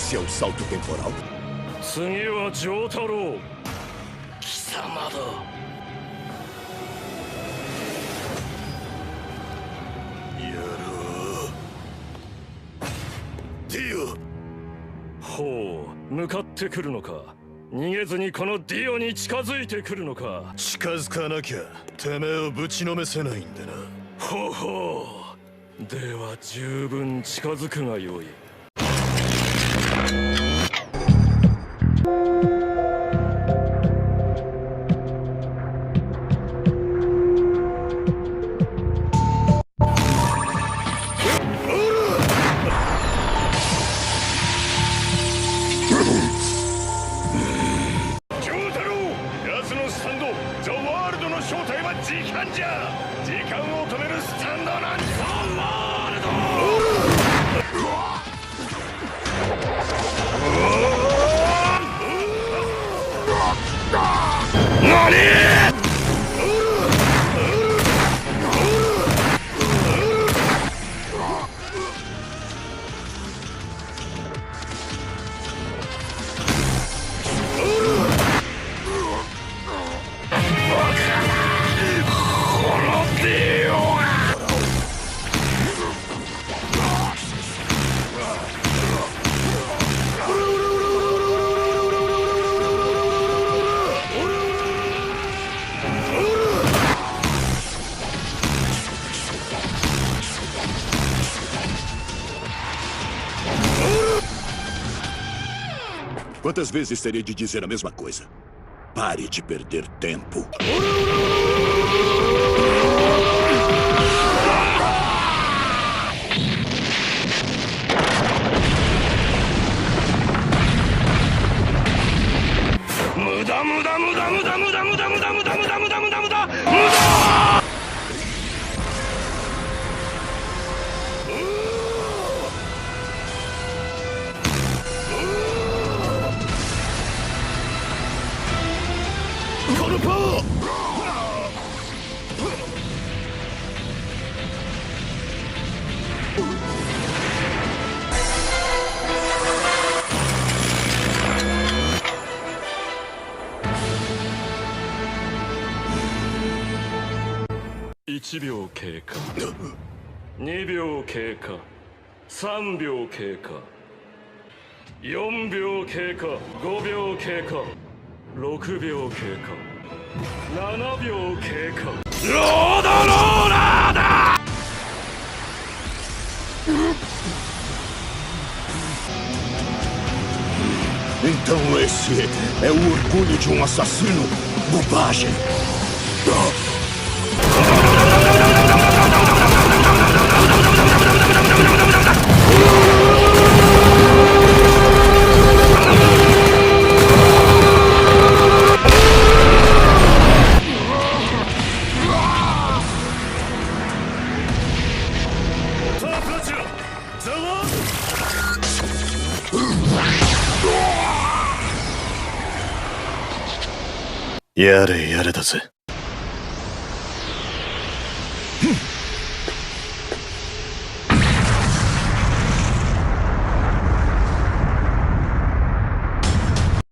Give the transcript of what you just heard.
Esse é o salto temporal? 次は丈太郎貴様だ。やろう。ディオ。ほう、向かってくるのか。逃げずにこのディオに近づいてくるのか。近づかなきゃてめえをぶちのめせないんでな。ほうほう。では十分近づくがよい。正体は時間じゃ。時間を止めるスタンドなんだ。ワールド。何？Quantas vezes terei de dizer a mesma coisa? Pare de perder tempo. Muda, muda, muda, muda, muda, muda, muda, muda, muda, muda, muda, muda, muda!1秒経過、2秒経過、3秒経過、4秒経過、5秒経過、6秒経過、7秒経過。ロードローラーだ。Então esse é o orgulho de um assassino? Bobagem! Yare yare だぜ。